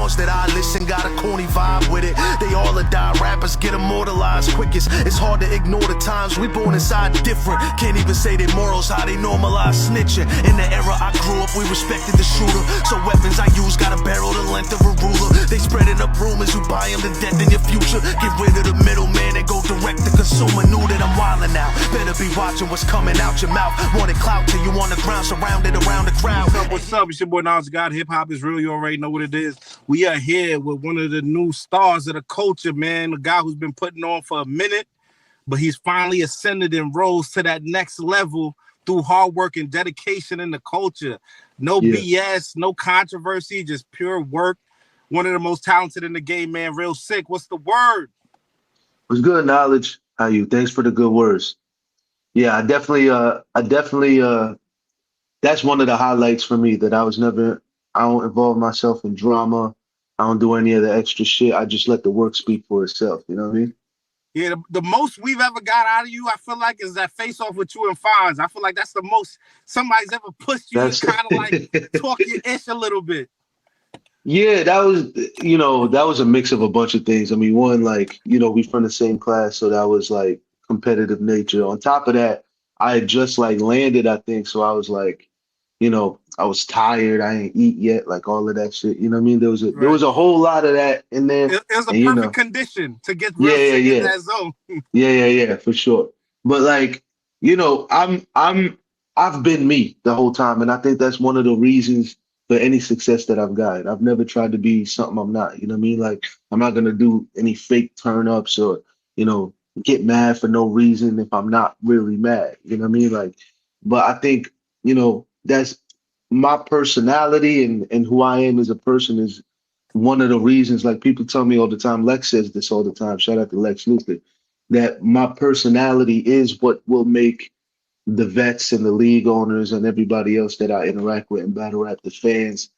songs that I listen got a corny vibe with it. They all are die rappers, get immortalized quickest. It's hard to ignore the times we born inside different. Can't even say their morals, how they normalize snitching. In the era I grew up, we respected the shooter. So weapons I use got a barrel the length of a ruler. They spreading up rumors, you buy them to death in your future. Get rid of the middleman and go direct to consumer. Knew that I'm wildin' now. Better be watching what's coming out your mouth. Wanted clout till you on the ground, surrounded around the crowd. What's up? It's your boy Nas God. Hip hop is real. You already know what it is. We are here with one of the new stars of the culture, man. A guy who's been putting on for a minute, but he's finally ascended and rose to that next level through hard work and dedication in the culture. No BS, no controversy, just pure work. One of the most talented in the game, man. Real Sikh. What's the word? What's good, Knowledge? How you? Thanks for the good words. Yeah, I definitely, that's one of the highlights for me, that I don't involve myself in drama. I don't do any of the extra shit. I just let the work speak for itself. You know what I mean? Yeah, the most we've ever got out of you, I feel like, is that face off with you and Fonz. I feel like that's the most somebody's ever pushed you to kind of like talk your ish a little bit. Yeah, that was a mix of a bunch of things. I mean, one, like, we from the same class, so that was like competitive nature. On top of that, I had just like landed, I think, so I was like, I was tired. I ain't eat yet, like all of that shit. You know what I mean? There was a whole lot of that in there. It was a perfect condition to get real sick in that zone. Yeah, for sure. But like, I've been me the whole time, and I think that's one of the reasons for any success that I've got. I've never tried to be something I'm not. You know what I mean? Like, I'm not gonna do any fake turn ups or get mad for no reason if I'm not really mad. You know what I mean? Like, but I think that's my personality and who I am as a person is one of the reasons. Like, people tell me all the time, Lex says this all the time, shout out to Lex Luthor, that my personality is what will make the vets and the league owners and everybody else that I interact with and battle rap, the fans,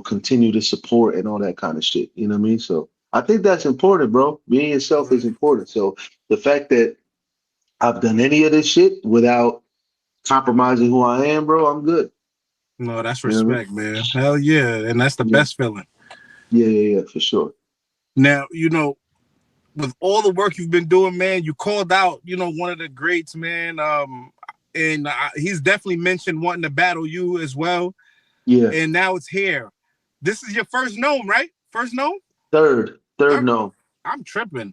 continue to support and all that kind of shit. You know what I mean? So I think that's important, bro. Being yourself is important. So the fact that I've done any of this shit without compromising who I am, bro, I'm good. No, that's respect, man. Hell yeah. And that's the best feeling. Yeah, for sure. Now, with all the work you've been doing, man, you called out, one of the greats, man. And he's definitely mentioned wanting to battle you as well. Yeah. And now it's here. This is your first Nome, right? First Nome? Third Nome. I'm tripping.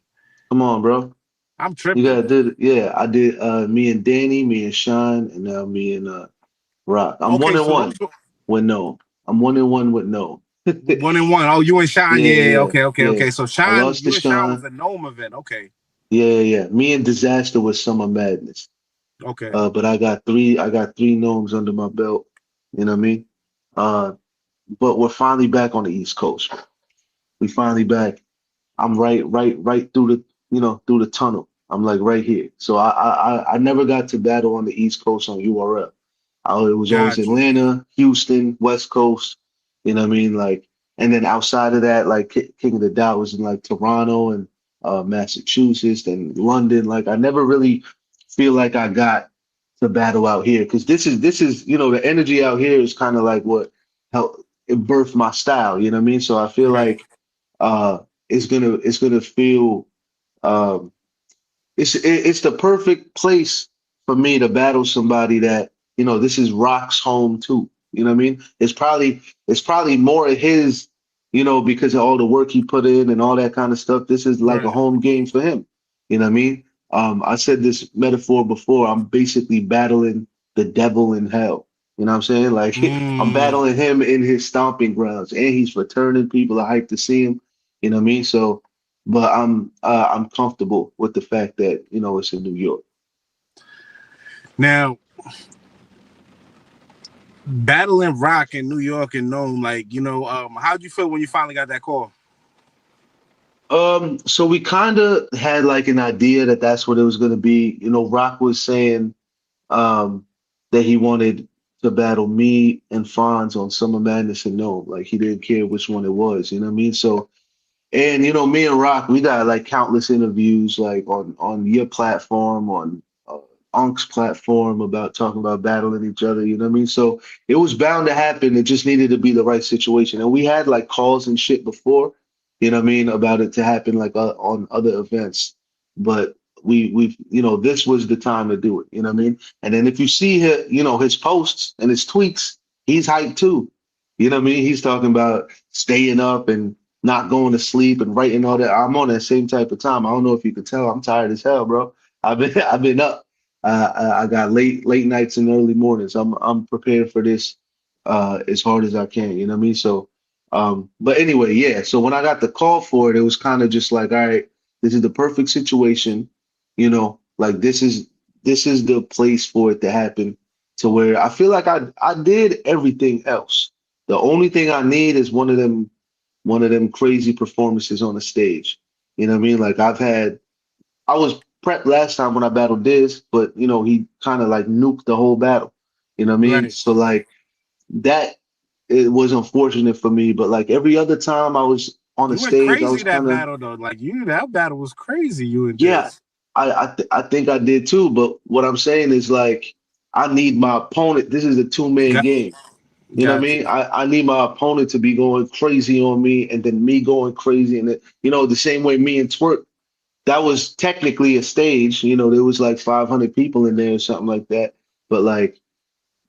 Come on, bro. I'm tripping. You gotta do it. Yeah, I did me and Danny, me and Sean, and now me and Rock. I'm 1-1 with Nome. I'm 1-1 with Nome. 1-1. Oh, you and Sean. Yeah. Okay. So Sean was a Nome event. Okay. Yeah. Me and Disaster was Summer Madness. Okay. But I got three Nomes under my belt. You know what I mean? But we're finally back on the East Coast. We finally back. I'm right through the tunnel. I'm like right here. So I never got to battle on the East Coast on URL. It was always Atlanta, Houston, West Coast. You know what I mean? Like, and then outside of that, like King of the Dot was in like Toronto and Massachusetts and London. Like, I never really feel like I got to battle out here, because this is the energy out here is kind of like what helped birth my style. You know what I mean? So I feel like it's gonna feel it's the perfect place for me to battle somebody that this is Rock's home too. You know what I mean? It's probably more of his, because of all the work he put in and all that kind of stuff. This is like a home game for him. You know what I mean? I said this metaphor before. I'm basically battling the devil in hell. You know what I'm saying? Like, I'm battling him in his stomping grounds, and he's returning. People are hyped to see him. You know what I mean? So, but I'm comfortable with the fact that it's in New York. Now, battling Rock in New York and Nome, like, how'd you feel when you finally got that call? So we kind of had like an idea that that's what it was going to be. Rock was saying that he wanted to battle me and Fonz on Summer Madness and Nome. Like, he didn't care which one it was. You know what I mean? So, and me and Rock, we got like countless interviews, like on your platform, on Unc's platform about talking about battling each other, you know what I mean? So it was bound to happen. It just needed to be the right situation. And we had like calls and shit before, you know what I mean, about it to happen like on other events. But we've, you know, this was the time to do it, you know what I mean? And then if you see his, you know, his posts and his tweets, he's hyped too. You know what I mean? He's talking about staying up and not going to sleep and writing all that. I'm on that same type of time. I don't know if you could tell. I'm tired as hell, bro. I've been up. I got late nights and early mornings. I'm prepared for this as hard as I can. You know what I mean? So, but anyway, yeah. So when I got the call for it, it was kind of just like, all right, this is the perfect situation. You know, like this is the place for it to happen. To where I feel like I did everything else. The only thing I need is one of them crazy performances on the stage. You know what I mean? Like I was prepped last time when I battled Diz, but you know, he kind of like nuked the whole battle. You know what I mean? Right. So like that it was unfortunate for me, but like every other time I was on the You went stage, I crazy was that kind of battle though. Like that battle was crazy. You and yeah, Diz. I think I did too, but what I'm saying is like I need my opponent. This is a two-man Got, game. You know what I got you. mean? I need my opponent to be going crazy on me and then me going crazy. And, you know, the same way me and Twerk, that was technically a stage. You know, there was like 500 people in there or something like that. But like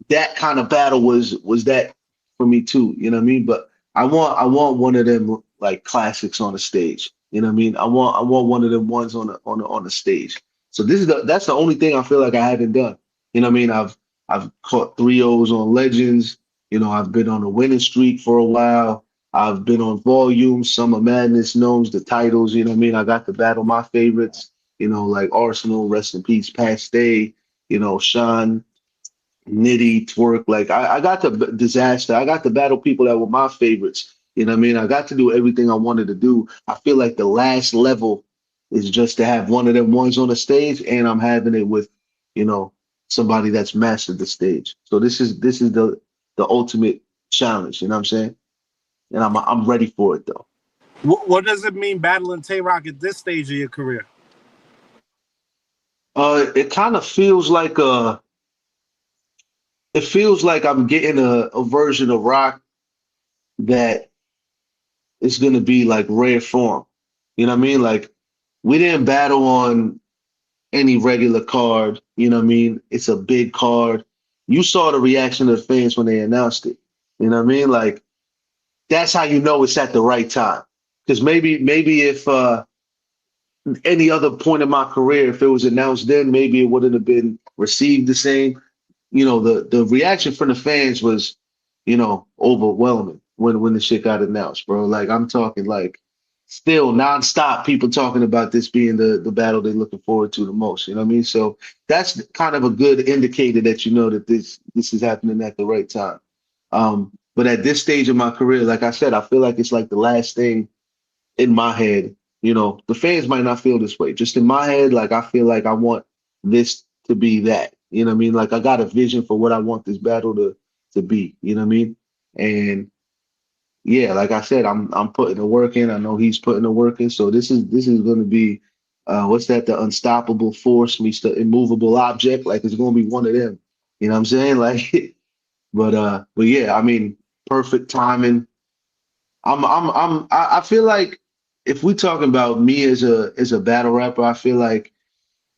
that kind of battle was that for me too. You know what I mean? But I want one of them like classics on the stage. You know what I mean? I want one of them ones on the stage. So that's the only thing I feel like I haven't done. You know what I mean? I've caught 3-0s on Legends. You know, I've been on a winning streak for a while. I've been on Volume, Summer Madness, Gnomes, the titles. You know what I mean? I got to battle my favorites. You know, like Arsenal, rest in peace, Past Day. You know, Sean, Nitty, Twerk. Like I got to Disaster. I got to battle people that were my favorites. You know what I mean? I got to do everything I wanted to do. I feel like the last level is just to have one of them ones on the stage, and I'm having it with, you know, somebody that's mastered the stage. So this is the ultimate challenge. You know what I'm saying? And I'm ready for it though. What does it mean battling Tay Rock at this stage of your career? It kind of feels like it feels like I'm getting a version of Rock that is going to be like rare form. You know what I mean? Like we didn't battle on any regular card. You know what I mean? It's a big card. You saw the reaction of the fans when they announced it. You know what I mean? Like that's how you know it's at the right time. Because maybe if any other point in my career, if it was announced then, maybe it wouldn't have been received the same. You know, the reaction from the fans was, you know, overwhelming when the shit got announced, bro. Like I'm talking like still nonstop people talking about this being the battle they're looking forward to the most. You know what I mean? So that's kind of a good indicator that you know that this is happening at the right time. But at this stage of my career, like I said, I feel like it's like the last thing in my head. You know, the fans might not feel this way. Just in my head, like I feel like I want this to be that. You know what I mean? Like I got a vision for what I want this battle to be. You know what I mean? And yeah, like I said, I'm putting the work in. I know he's putting the work in. So this is going to be what's that? The unstoppable force meets the immovable object. Like it's going to be one of them. You know what I'm saying? Like, but yeah, I mean, perfect timing. I feel like if we talking about me as a battle rapper, I feel like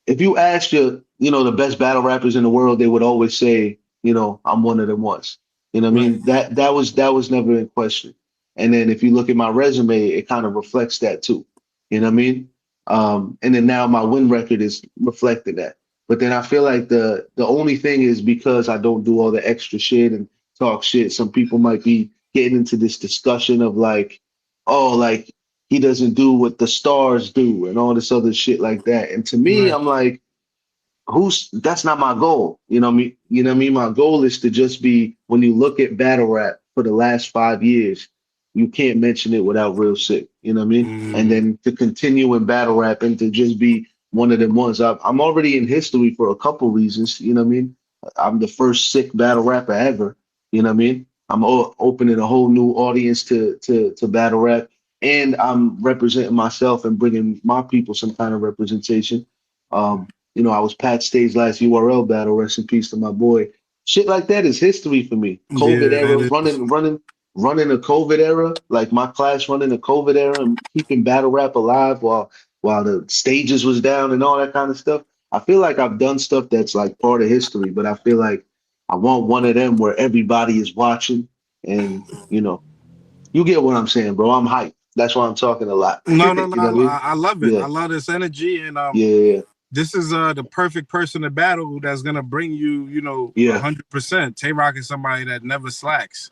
if you ask you know, the best battle rappers in the world, they would always say, you know, I'm one of them ones. You know what I Right. mean? That was never in question. And then if you look at my resume, it kind of reflects that too. You know what I mean? And then now my win record is reflecting that. But then I feel like the only thing is because I don't do all the extra shit and talk shit, some people might be getting into this discussion of like, oh, like he doesn't do what the stars do and all this other shit like that. And to me, Right. I'm like, that's not my goal. You know what I mean? You know what I mean? My goal is to just be when you look at battle rap for the last 5 years, you can't mention it without Real Sick. You know what I mean? And Mm, then to continue in battle rap and to just be one of them ones. I'm already in history for a couple reasons. You know what I mean? I'm the first Sikh battle rapper ever. You know what I mean? I'm opening a whole new audience to battle rap, and I'm representing myself and bringing my people some kind of representation. I was Pat Stage's last URL battle. Rest in peace to my boy. Shit like that is history for me. COVID Yeah, era, that is. running a COVID era, like my class running a COVID era and keeping battle rap alive while the stages was down and all that kind of stuff. I feel like I've done stuff that's like part of history, but I feel like I want one of them where everybody is watching and you get what I'm saying, bro. I'm hyped. That's why I'm talking a lot. No, no, You know no. what I mean? I love it. Yeah, I love this energy, and yeah, this is the perfect person to battle that's gonna bring you, yeah, 100%. Tay Rock is somebody that never slacks,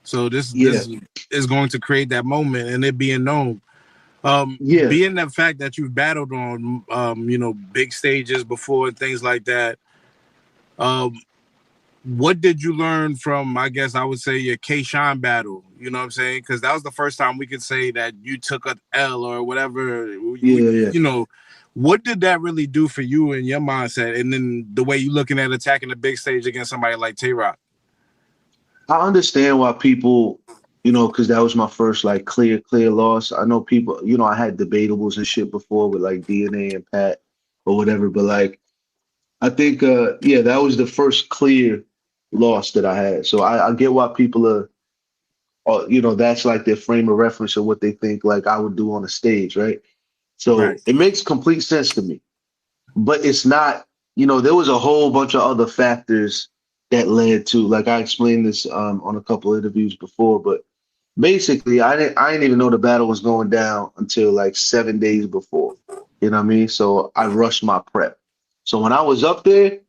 so yeah, this is going to create that moment, and it being known. yeah. Being the fact that you've battled on, big stages before and things like that. Um, what did you learn from, I guess I would say, your K-Shine battle? You know what I'm saying? Because that was the first time we could say that you took a L or whatever. Yeah, yeah. What did that really do for you and your mindset? And then the way you looking at attacking the big stage against somebody like Tay-Rock? I understand why people, because that was my first like clear loss. I know people, I had debatables and shit before with like DNA and Pat or whatever, but like I think yeah, that was the first clear loss that I had. So I get why people are that's like their frame of reference of what they think like I would do on a stage, right? Right. So it makes complete sense to me. But it's not, there was a whole bunch of other factors that led to, like I explained this on a couple of interviews before, but basically I didn't even know the battle was going down until like 7 days before. You know what I mean? So I rushed my prep. So when I was up there,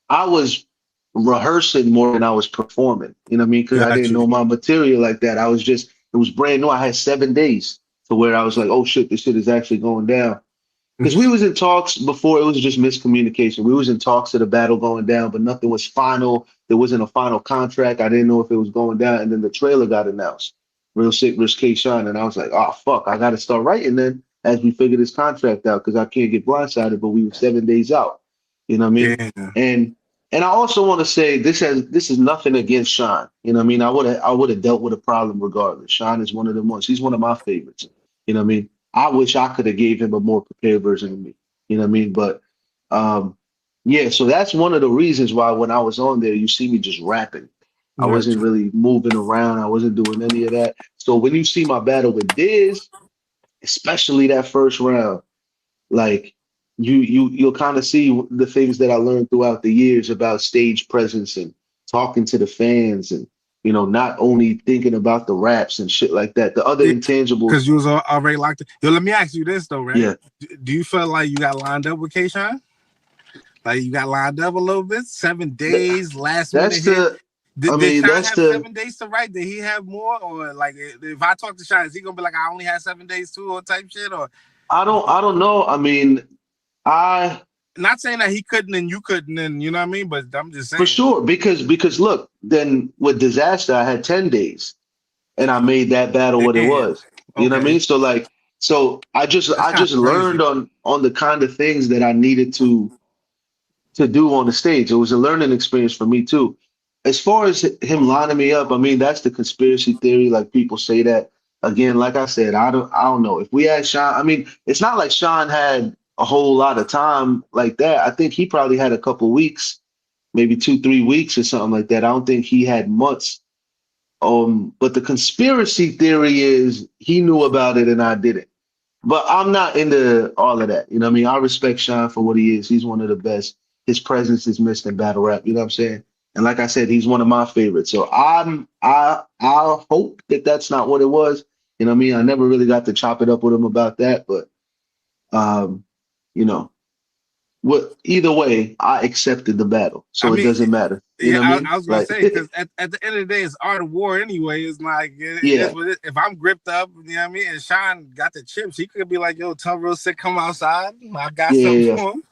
I was rehearsing more than I was performing. You know what I mean? Because I Got didn't you. know my material like that. It was brand new. I had 7 days to where I was like, oh shit, this shit is actually going down. Because we was in talks before, it was just miscommunication. We was in talks of the battle going down, but nothing was final. There wasn't a final contract. I didn't know if it was going down. And then the trailer got announced. Real Sick vs. K-Shine. And I was like, oh fuck, I gotta start writing then as we figure this contract out because I can't get blindsided, but we were 7 days out. You know what I mean? Yeah. And I also want to say this is nothing against Sean. You know what I mean? I would have dealt with a problem regardless. Sean is one of them ones. He's one of my favorites. You know what I mean? I wish I could have gave him a more prepared version of me. You know what I mean? But yeah, so that's one of the reasons why when I was on there, you see me just rapping. I Got wasn't you. really moving around. I wasn't doing any of that. So when you see my battle with Diz, especially that first round, like you'll kind of see the things that I learned throughout the years about stage presence and talking to the fans and not only thinking about the raps and shit like that. The other intangibles. Because you was already locked in. Yo, let me ask you this though, right? Yeah. Do you feel like you got lined up with K-Shine? Like you got lined up a little bit? 7 Th- days, last minute That's hit. the Did Shine that's have the 7 days to write? Did he have more? Or like if I talk to Shine, is he gonna be like, I only had 7 days too, or type shit? Or I don't know. I mean, I not saying that he couldn't and you couldn't, and you know what I mean, but I'm just for saying. sure because look, then with Disaster I had 10 days and I made that battle what it Damn. was. You know what I Okay. mean? So I That's kind just of crazy. learned on the kind of things that I needed to do on the stage. It was a learning experience for me too. As far as him lining me up, I mean that's the conspiracy theory. Like people say that again. Like I said, I don't know if we had Sean. I mean, it's not like Sean had a whole lot of time like that. I think he probably had a couple weeks, maybe 2-3 weeks or something like that. I don't think he had months. But the conspiracy theory is he knew about it and I didn't. But I'm not into all of that. You know what I mean? I respect Sean for what he is. He's one of the best. His presence is missed in battle rap. You know what I'm saying? And like I said, he's one of my favorites. So I hope that that's not what it was. You know what I mean? I never really got to chop it up with him about that. But um, you know, either way, I accepted the battle, I so it mean, doesn't matter. You yeah, know what I mean? I was gonna Like, say because at the end of the day, it's art of war anyway. It's like it is yeah, what it. If I'm gripped up, you know what I mean, and Sean got the chips, he could be like, "Yo, tell Real Sick come outside. I got yeah, something yeah, for him."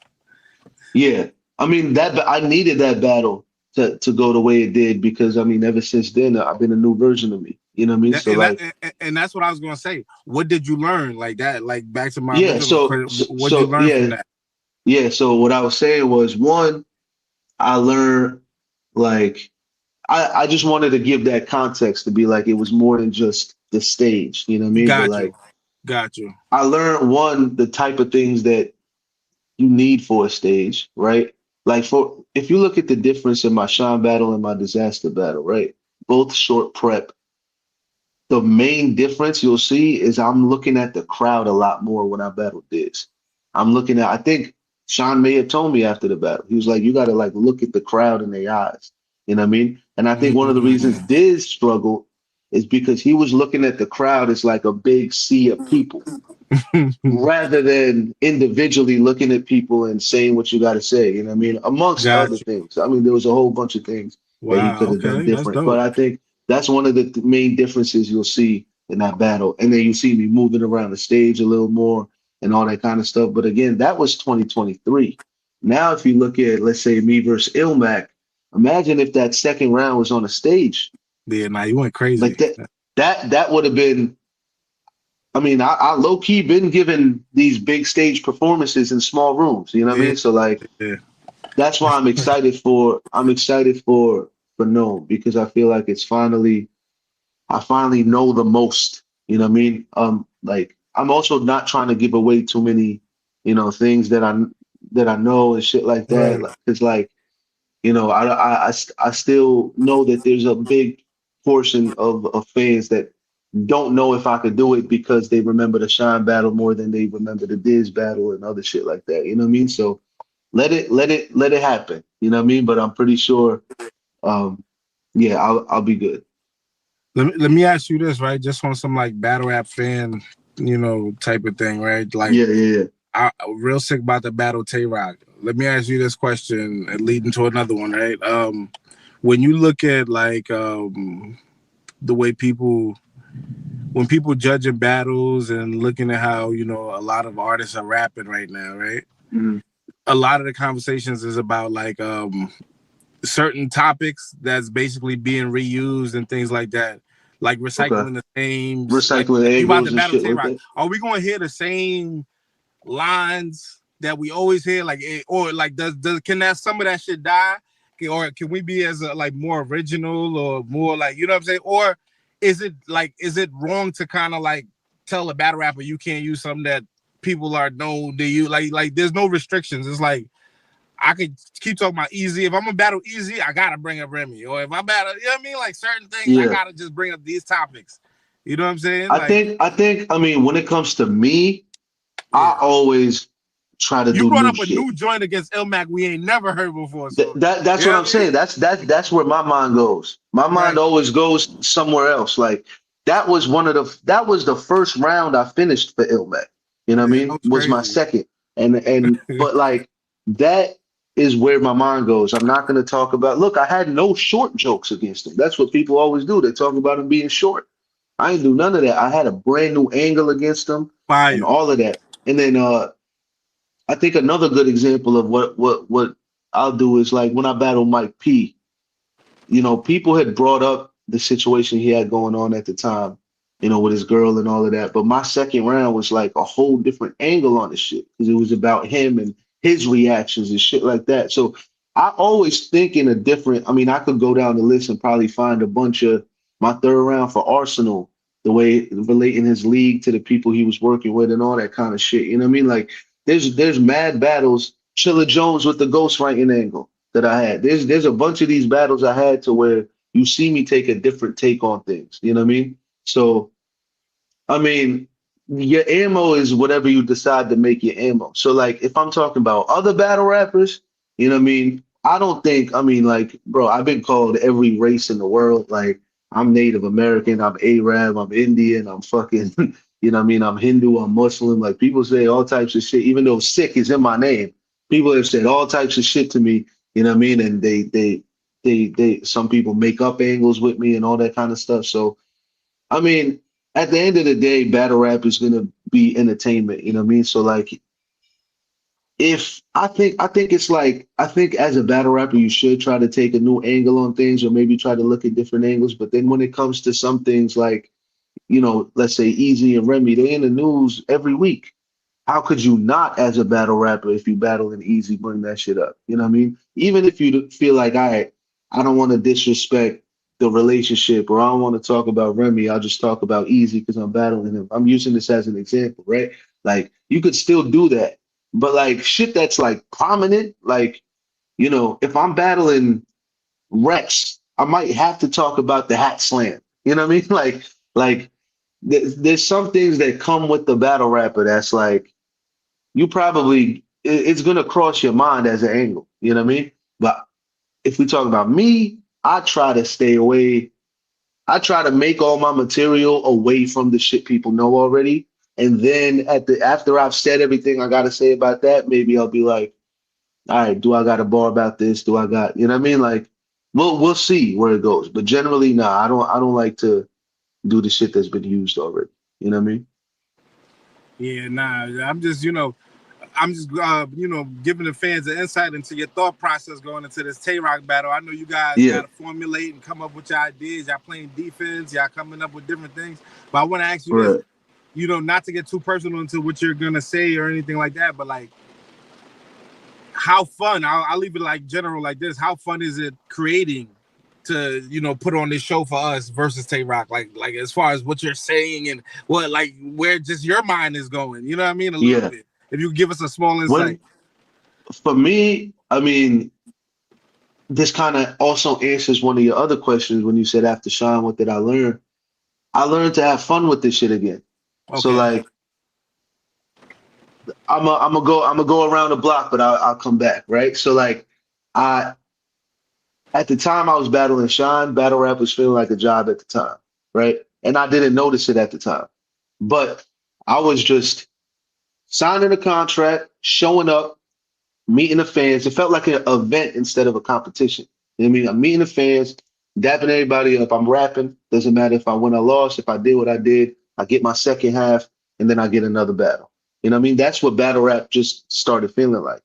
yeah. I mean I needed that battle to go the way it did because I mean ever since then I've been a new version of me. You know what I mean? So like, And that's what I was gonna say. What did you learn like that? Like back to my yeah. original So question, so, what did you so learn from yeah, that? yeah. So what I was saying was one, I learned like I just wanted to give that context to be like it was more than just the stage. You know what I mean? But Got you, like got you. I learned one the type of things that you need for a stage, right? Like for if you look at the difference in my Shine battle and my Disaster battle, right? Both short prep. The main difference you'll see is I'm looking at the crowd a lot more when I battle Diz. I'm looking at, I think Sean may have told me after the battle, he was like, you got to like look at the crowd in their eyes. You know what I mean? And I think one of the reasons Diz struggled is because he was looking at the crowd as like a big sea of people rather than individually looking at people and saying what you got to say. You know what I mean? Amongst other Gotcha. things. I mean, there was a whole bunch of things that he Wow. could have done Okay, that's different. But dope. I think that's one of the main differences you'll see in that battle. And then you see me moving around the stage a little more and all that kind of stuff. But again, that was 2023. Now, if you look at, let's say, me versus Ilmac, imagine if that second round was on a stage. Yeah, nah, you went crazy. Like that would have been, I mean, I low key been given these big stage performances in small rooms. You know what I Yeah, mean? So like yeah. that's why I'm excited for Nome because I feel like I finally know the most. You know what I mean? Like I'm also not trying to give away too many, things that I know and shit like that. Right. Like, cause like, I still know that there's a big portion of fans that don't know if I could do it because they remember the Shine battle more than they remember the Diz battle and other shit like that. You know what I mean? So let it happen. You know what I mean? But I'm pretty sure, yeah, I'll be good. Let me ask you this, right? Just on some like battle rap fan, type of thing, right? Like, Yeah. I'm real sick about the battle Tay Rock. Let me ask you this question and leading to another one, right? When you look at like the way when people judging battles and looking at how a lot of artists are rapping right now, right? Mhm. A lot of the conversations is about like certain topics that's basically being reused and things like that, like Okay. recycling the same. Like Recycling if you about to angles and battle shit Tay like Rock, that. are we going to hear the same lines that we always hear, like or like does can that some of that shit die, or can we be as like more original or more like what I'm saying, or is it wrong to kind of like tell a battle rapper you can't use something that people are known to you, like there's no restrictions. It's like I could keep talking about Easy. If I'm gonna battle Easy, I gotta bring up Remy, or if I battle, you know what I mean, like certain things I Yeah. gotta just bring up these topics, you know what I'm saying, I like think I think I mean when it comes to me, I yeah. always try to You do brought new up a shit. new joint against Ilmac we ain't never heard before. Th- So, that that's you know what what I'm I mean? saying. That's where my mind goes. My mind Right. always goes somewhere else. Like that was the first round I finished for Ilmac. You know what I Yeah, that mean? was Was my crazy. second. And but like that is where my mind goes. I'm not gonna talk about look, I had no short jokes against him. That's what people always do. They talk about him being short. I didn't do none of that. I had a brand new angle against him and Fire. all of that. And then I think another good example of what I'll do is like when I battle Mike P, people had brought up the situation he had going on at the time, with his girl and all of that. But my second round was like a whole different angle on the shit because it was about him and his reactions and shit like that. So I always think in a different, I mean, I could go down the list and probably find a bunch of my third round for Arsenal, the way relating his league to the people he was working with and all that kind of shit. You know what I mean? Like there's mad battles. Chilla Jones with the ghostwriting angle that I had. There's a bunch of these battles I had to where you see me take a different take on things. You know what I mean? So I mean, your ammo is whatever you decide to make your ammo. So like if I'm talking about other battle rappers, you know what I mean? I don't think I mean like, bro, I've been called every race in the world. Like I'm Native American, I'm Arab, I'm Indian, I'm fucking, you know what I mean? I'm Hindu, I'm Muslim. Like people say all types of shit, even though Sikh is in my name. People have said all types of shit to me, you know what I mean? And they some people make up angles with me and all that kind of stuff. So I mean, at the end of the day, battle rap is gonna be entertainment, you know what I mean? So like if I think it's like I think as a battle rapper you should try to take a new angle on things or maybe try to look at different angles. But then when it comes to some things like, let's say Easy and Remy, they're in the news every week. How could you not, as a battle rapper, if you battle in Easy, bring that shit up? You know what I mean? Even if you feel like I don't want to disrespect the relationship or I don't want to talk about Remy, I'll just talk about Easy because I'm battling him. I'm using this as an example, right? Like you could still do that But like shit that's like prominent, like, you know, if I'm battling Rex, I might have to talk about the hat slam. You know what I mean? Like there's some things that come with the battle rapper that's like you probably it's gonna cross your mind as an angle. You know what I mean? But if we talk about me, I try to stay away. I try to make all my material away from the shit people know already. And then after I've said everything I gotta say about that, maybe I'll be like, all right, do I got a bar about this? Do I got, you know what I mean? Like, we'll see where it goes. But generally, nah, I don't like to do the shit that's been used already. You know what I mean? Yeah, nah. I'm just giving the fans an insight into your thought process going into this Tay Rock battle. I know you guys Yeah, got to formulate and come up with your ideas. Y'all playing defense. Y'all coming up with different things. But I want to ask you this, right. not to get too personal into what you're gonna say or anything like that, but like, how fun? I'll leave it like general like this. How fun is it creating to put on this show for us versus Tay Rock? Like as far as what you're saying and what like where just your mind is going. You know what I mean? A little Yeah. bit. If you give us a small insight. When for me, I mean, this kind of also answers one of your other questions when you said after Sean, what did I learn? I learned to have fun with this shit again. So Okay. like I'm gonna go around the block, but I'll come back, right? So like I at the time I was battling Sean, battle rap was feeling like a job at the time, right? And I didn't notice it at the time. But I was just signing a contract, showing up, meeting the fans. It felt like an event instead of a competition. You know what I mean? I'm meeting the fans, dapping everybody up. I'm rapping. Doesn't matter if I win or lost. If I did what I did, I get my second half, and then I get another battle. You know what I mean? That's what battle rap just started feeling like.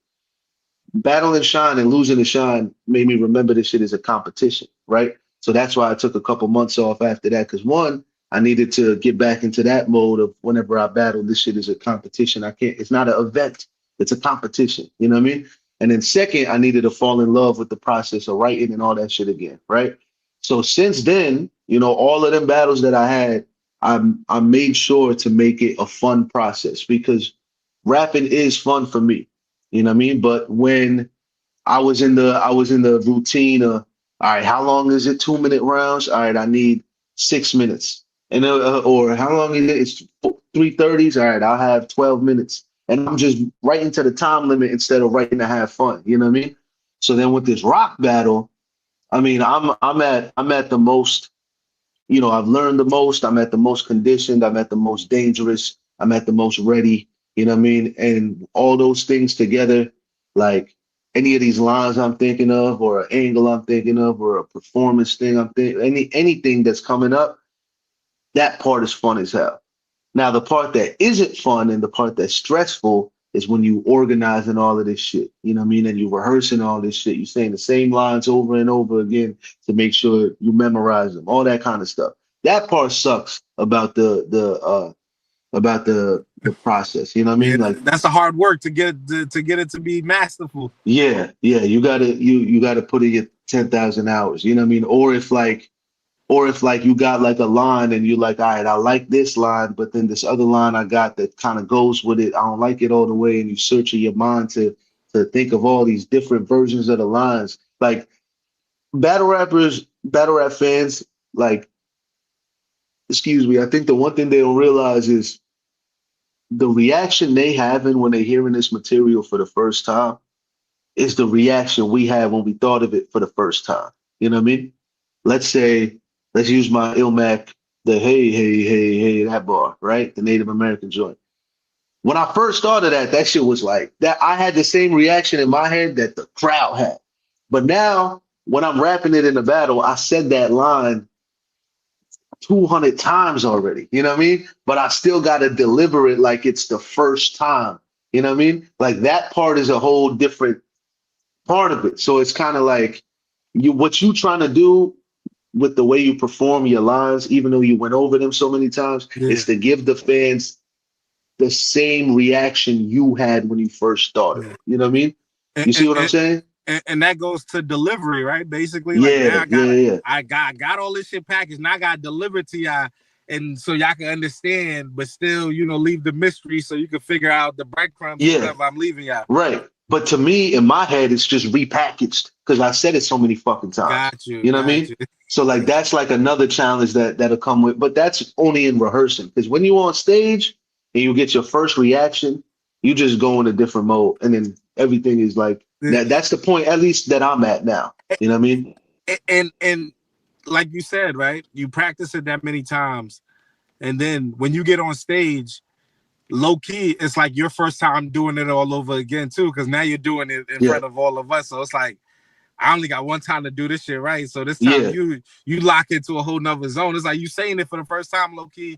Battling Shine and losing to Shine made me remember this shit as a competition, right? So that's why I took a couple months off after that. Because one, I needed to get back into that mode of whenever I battle, this shit is a competition. I can't, it's not an event, it's a competition. You know what I mean? And then second, I needed to fall in love with the process of writing and all that shit again, right? So since then, all of them battles that I had, I made sure to make it a fun process because rapping is fun for me. You know what I mean? But when I was in the routine of, all right, how long is it? 2-minute rounds. All right, I need 6 minutes. And or how long is it? It's 3:30s. All right, I'll have 12 minutes. And I'm just writing to the time limit instead of writing to have fun. You know what I mean? So then with this rock battle, I mean, I'm at the most, I've learned the most. I'm at the most conditioned. I'm at the most dangerous. I'm at the most ready. You know what I mean? And all those things together, like any of these lines I'm thinking of, or an angle I'm thinking of, or a performance thing I'm thinking, anything that's coming up, that part is fun as hell. Now, the part that isn't fun and the part that's stressful is when you organizing all of this shit. You know what I mean? And you rehearsing all this shit. You saying the same lines over and over again to make sure you memorize them, all that kind of stuff. That part sucks about the process. You know what I Yeah, mean? Like, that's the hard work to get it to be masterful. yeah, you gotta put in your 10,000 hours. You know what I mean? Or if you got like a line and you're like, all right, I like this line, but then this other line I got that kind of goes with it. I don't like it all the way, and you search in your mind to think of all these different versions of the lines. Like battle rap fans, like, excuse me, I think the one thing they don't realize is the reaction they having when they're hearing this material for the first time is the reaction we had when we thought of it for the first time. You know what I mean? Let's say, let's use my Ilmac, the hey, hey, hey, hey, that bar, right? The Native American joint. When I first started that shit was like that. I had the same reaction in my head that the crowd had. But now, when I'm rapping it in the battle, I said that line 200 times already. You know what I mean? But I still got to deliver it like it's the first time. You know what I mean? Like that part is a whole different part of it. So it's kind of like what you trying to do with the way you perform your lines, even though you went over them so many times, Yeah. is to give the fans the same reaction you had when you first started. Yeah. You know what I mean? And, You see and, what I'm and, saying? and that goes to delivery, right? Basically, like now Yeah, yeah, yeah. I got all this shit packaged. Now I got to deliver to y'all and so y'all can understand, but still, leave the mystery so you can figure out the breadcrumbs Yeah. whatever I'm leaving y'all. Right. But to me, in my head, it's just repackaged because I said it so many fucking times. Got you. You know what I mean? So like that's like another challenge that'll come with, but that's only in rehearsing. Because when you're on stage and you get your first reaction, you just go in a different mode, and then everything is like that. That's the point, at least that I'm at now. You know what I mean? And like you said, right? You practice it that many times, and then when you get on stage, low key, it's like your first time doing it all over again too, because now you're doing it in front of all of us. So it's like I only got one time to do this shit right. So this time you lock into a whole nother zone. It's like you saying it for the first time, low key,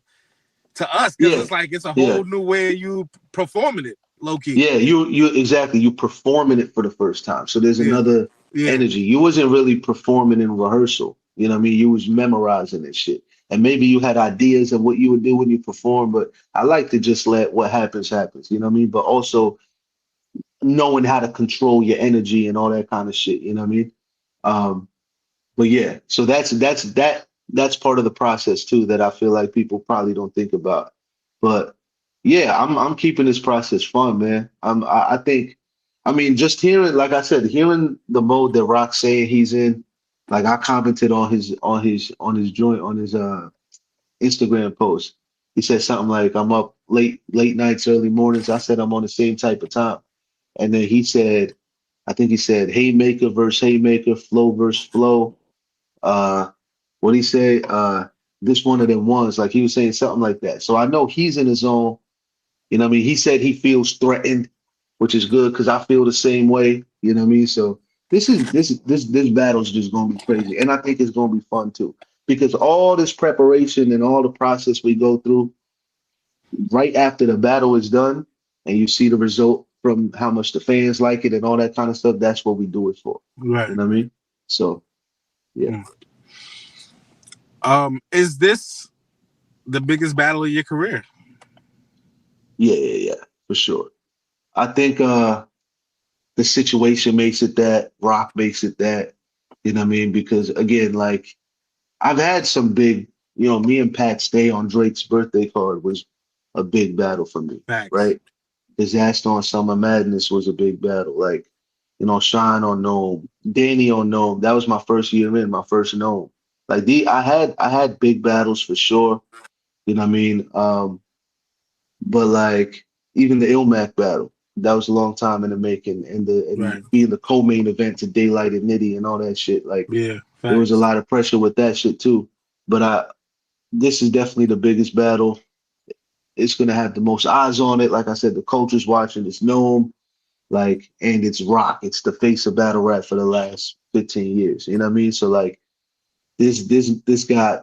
to us, because it's like it's a whole new way of you performing it, low key. Yeah, you exactly. You performing it for the first time. So there's another energy. You wasn't really performing in rehearsal. You know what I mean? You was memorizing this shit. And maybe you had ideas of what you would do when you perform, but I like to just let what happens happens. You know what I mean? But also knowing how to control your energy and all that kind of shit. You know what I mean? But yeah, so that's part of the process too that I feel like people probably don't think about. But yeah, I'm keeping this process fun, man. I think, I mean, just hearing, like I said, hearing the mode that Rock's saying he's in, like I commented on his joint on his Instagram post. He said something like, "I'm up late nights, early mornings." I said I'm on the same type of time, and then he said, I think he said, "Haymaker versus haymaker, flow versus flow." What he say? This one of them ones. Like he was saying something like that. So I know he's in his zone. You know what I mean? He said he feels threatened, which is good because I feel the same way. You know what I mean? So this battle is just gonna be crazy, and I think it's gonna be fun too because all this preparation and all the process we go through right after the battle is done, and you see the result from how much the fans like it and all that kind of stuff. That's what we do it for. Right. You know what I mean? So yeah. Is this the biggest battle of your career? Yeah, for sure. I think the situation makes it that, Rock makes it that, you know what I mean? Because again, like I've had some big, me and Pat Stay on Drake's birthday card was a big battle for me. Facts. Right? Disaster on Summer Madness was a big battle. Like, Shine on Nome, Danny on Nome. That was my first year in, my first Nome. Like I had big battles for sure. You know what I mean? But like even the Ilmac battle, that was a long time in the making, and being the co-main event to Daylight and Nitty and all that shit. Like there was a lot of pressure with that shit too. But this is definitely the biggest battle. It's gonna have the most eyes on it. Like I said, the culture's watching. It's Nome, and it's Rock. It's the face of battle rap for the last 15 years. You know what I mean? So like this guy.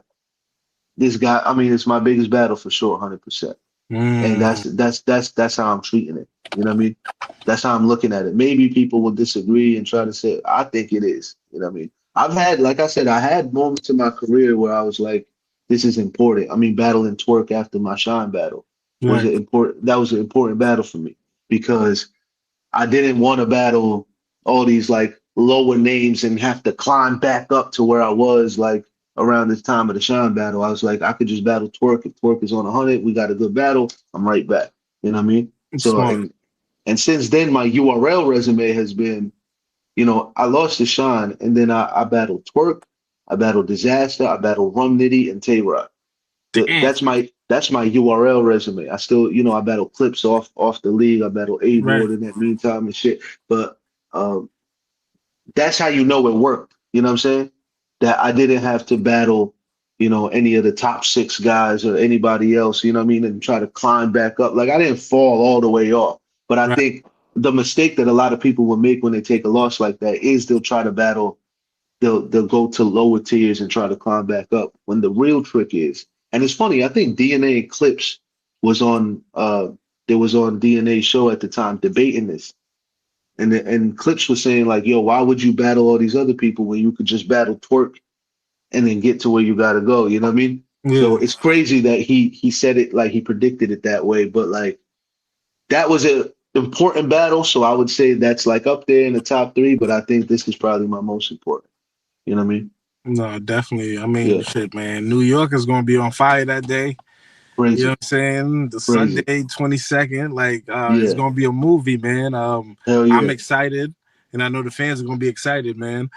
I mean, it's my biggest battle for sure, 100%. And that's how I'm treating it. You know what I mean? That's how I'm looking at it. Maybe people will disagree and try to say, I think it is. You know what I mean? I've had, like I said, I had moments in my career where I was like, this is important. I mean, battling Twerk after my Shine battle was important. That was an important battle for me because I didn't want to battle all these like lower names and have to climb back up to where I was like around this time of the Shine battle. I was like, I could just battle Twerk. If Twerk is on 100, we got a good battle, I'm right back. You know what I mean? And since then, my URL resume has been, I lost to Shine, and then I battled Twerk, I battled Disaster, I battled Rum Nitty, and Tay-Rock. That's my URL resume. I still, I battle Clips off the league. I battle A-Ward in that meantime and shit. But that's how you know it worked. You know what I'm saying? That I didn't have to battle, any of the top 6 guys or anybody else, you know what I mean, and try to climb back up. Like I didn't fall all the way off. But I think the mistake that a lot of people will make when they take a loss like that is they'll try to battle, they'll go to lower tiers and try to climb back up. When the real trick is, and it's funny, I think DNA and Clips was on DNA show at the time debating this. And Clips was saying like, yo, why would you battle all these other people when you could just battle Twerk and then get to where you gotta go? You know what I mean? Yeah. So it's crazy that he said it like he predicted it that way, but like that was an important battle. So I would say that's like up there in the top 3, but I think this is probably my most important. You know what I mean? No, definitely. I mean, Yeah, shit, man. New York is gonna be on fire that day. You know what crazy, I'm saying? The crazy. Sunday 22nd, like it's Yeah, gonna be a movie, man. hell I'm yeah. excited, and I know the fans are gonna be excited, man.